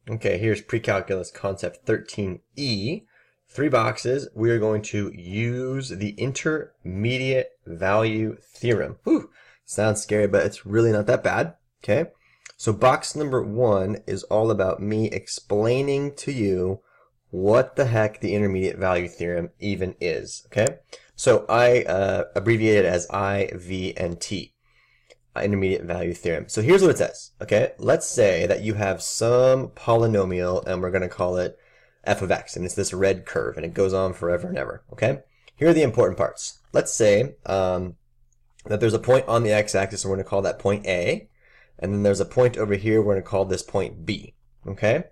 Okay, here's Precalculus Concept 13E. 3 boxes. We are going to use the intermediate value theorem. Whew, sounds scary, but it's really not that bad. Okay, so box number 1 is all about me explaining to you what the heck the intermediate value theorem even is. Okay, so I abbreviate it as I, V, and T. Intermediate value theorem. So here's what it says. Okay, let's say that you have some polynomial and we're going to call it f of x, and it's this red curve and it goes on forever and ever. Okay, here are the important parts. Let's say that there's a point on the x-axis and we're going to call that point A, and then there's a point over here we're going to call this point B. Okay,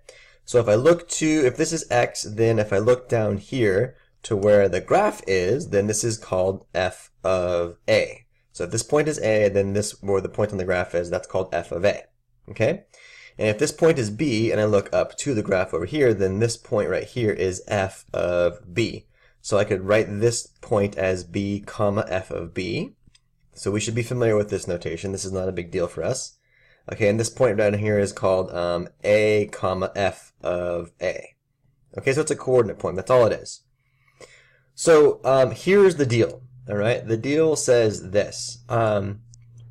so if this is x, then if I look down here to where the graph is, then this is called f of A. So if this point is A, then this, where the point on the graph is, that's called f of A. Okay? And if this point is B, and I look up to the graph over here, then this point right here is f of B. So I could write this point as B comma f of B. So we should be familiar with this notation. This is not a big deal for us. Okay, and this point down here is called A comma f of A. Okay, so it's a coordinate point. That's all it is. So here's the deal. All right, the deal says this.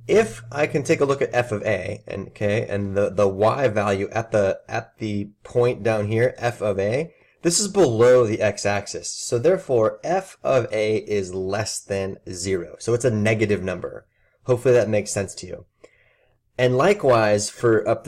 If I can take a look at f of a, and the y value at the point down here, f of a, this is below the x-axis. So therefore, f of a is less than 0. So it's a negative number. Hopefully that makes sense to you. And likewise, for up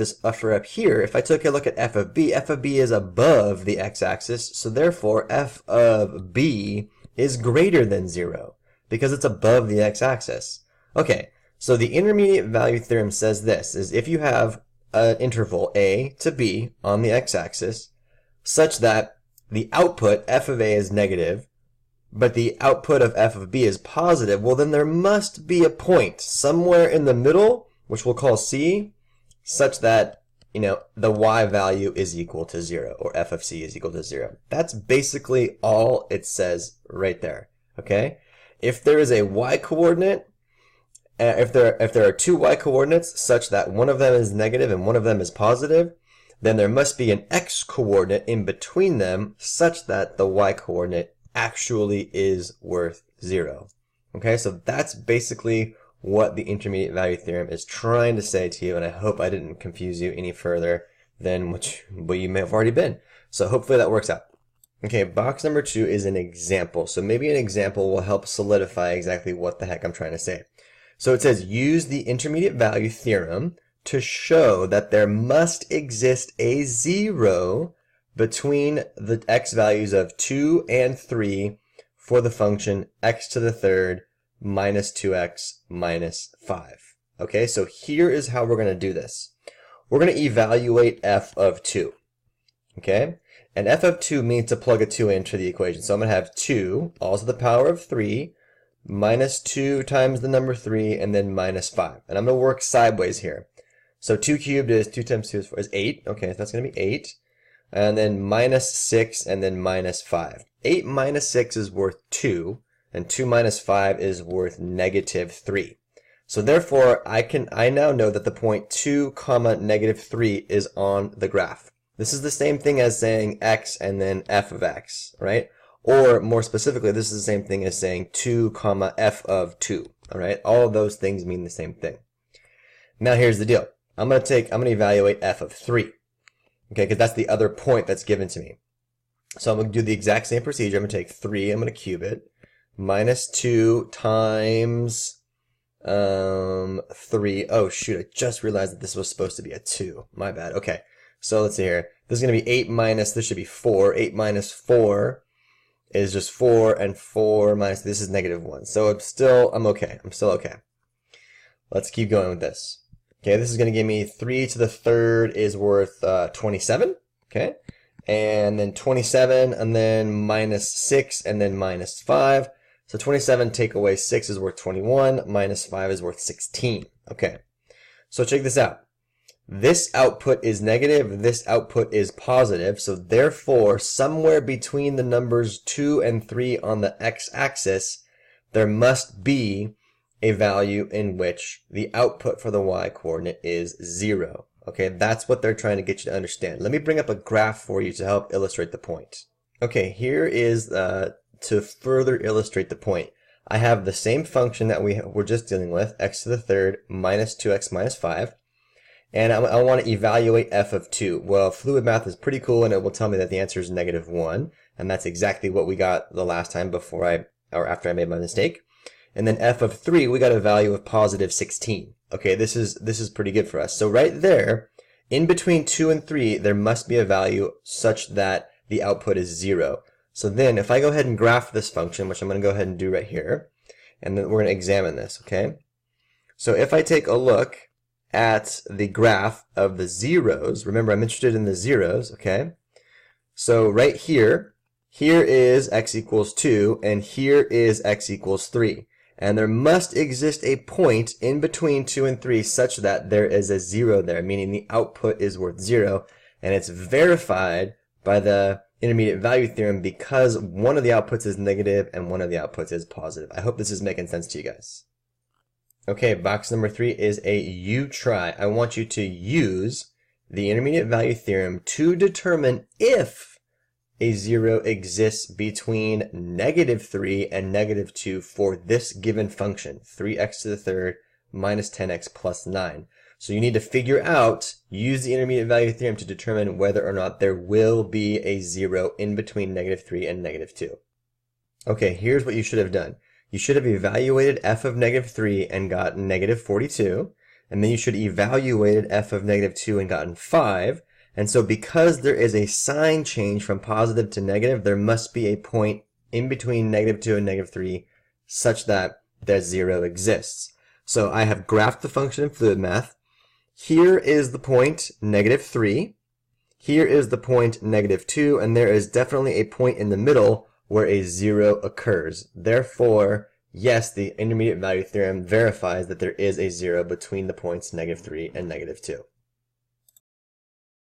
here, if I took a look at f of b is above the x-axis. So therefore, f of b is greater than 0. Because it's above the x-axis. Okay, so the intermediate value theorem says this, is if you have an interval a to b on the x-axis, such that the output f of a is negative, but the output of f of b is positive, well then there must be a point somewhere in the middle, which we'll call C, such that, the y value is equal to 0, or f of c is equal to 0. That's basically all it says right there, okay? If there is a y-coordinate, if there are two y-coordinates such that one of them is negative and one of them is positive, then there must be an x-coordinate in between them such that the y-coordinate actually is worth 0. Okay, so that's basically what the intermediate value theorem is trying to say to you, and I hope I didn't confuse you any further than what you may have already been. So hopefully that works out. Okay, box number 2 is an example. So maybe an example will help solidify exactly what the heck I'm trying to say. So it says, use the intermediate value theorem to show that there must exist a 0 between the x values of 2 and 3 for the function x to the third minus 2x minus 5. Okay, so here is how we're going to do this. We're going to evaluate f of 2. Okay? And f of 2 means to plug a 2 into the equation. So I'm going to have 2, all to the power of 3, minus 2 times the number 3, and then minus 5. And I'm going to work sideways here. So 2 cubed is 2 times 2 is 8. Okay, so that's going to be 8. And then minus 6, and then minus 5. 8 minus 6 is worth 2, and 2 minus 5 is worth negative 3. So therefore, I now know that the point 2 comma negative 3 is on the graph. This is the same thing as saying x and then f of x, right? Or more specifically, this is the same thing as saying 2 comma f of 2, all right? All of those things mean the same thing. Now here's the deal. I'm going to evaluate f of 3, okay? Because that's the other point that's given to me. So I'm going to do the exact same procedure. I'm going to take 3, I'm going to cube it, minus 2 times 3. Oh shoot, I just realized that this was supposed to be a 2. My bad. Okay. So let's see here. This is going to be 8 minus, this should be 4. 8 minus 4 is just 4, and 4 minus, this is negative 1. So I'm okay. I'm still okay. Let's keep going with this. Okay, this is going to give me 3 to the third is worth 27. Okay. And then 27, and then minus 6, and then minus 5. So 27 take away 6 is worth 21, minus 5 is worth 16. Okay. So check this out. This output is negative, this output is positive, so therefore, somewhere between the numbers 2 and 3 on the x-axis, there must be a value in which the output for the y-coordinate is 0. Okay, that's what they're trying to get you to understand. Let me bring up a graph for you to help illustrate the point. Okay, here is to further illustrate the point. I have the same function that we were just dealing with, x to the third minus 2x minus 5. And I want to evaluate f of 2. Well, fluid math is pretty cool, and it will tell me that the answer is -1. And that's exactly what we got the last time after I made my mistake. And then f of 3, we got a value of positive 16. Okay, this is pretty good for us. So right there, in between 2 and 3, there must be a value such that the output is 0. So then if I go ahead and graph this function, which I'm going to go ahead and do right here, and then we're going to examine this, okay? So if I take a look at the graph of the zeros, remember I'm interested in the zeros, okay? So right here is x equals 2, and here is x equals 3. And there must exist a point in between 2 and 3 such that there is a 0 there, meaning the output is worth 0, and it's verified by the intermediate value theorem because one of the outputs is negative and one of the outputs is positive. I hope this is making sense to you guys. Okay, box number 3 is a you try. I want you to use the intermediate value theorem to determine if a 0 exists between -3 and -2 for this given function, 3x to the third minus 10x plus 9. So you need to figure out, use the intermediate value theorem to determine whether or not there will be a 0 in between -3 and -2. Okay, here's what you should have done. You should have evaluated f of -3 and got -42, and then you should have evaluated f of -2 and gotten 5. And so because there is a sign change from positive to negative, there must be a point in between -2 and -3 such that that 0 exists. So I have graphed the function in fluid math. Here is the point -3. Here is the point -2, and there is definitely a point in the middle where a 0 occurs. Therefore, yes, the intermediate value theorem verifies that there is a 0 between the points -3 and -2.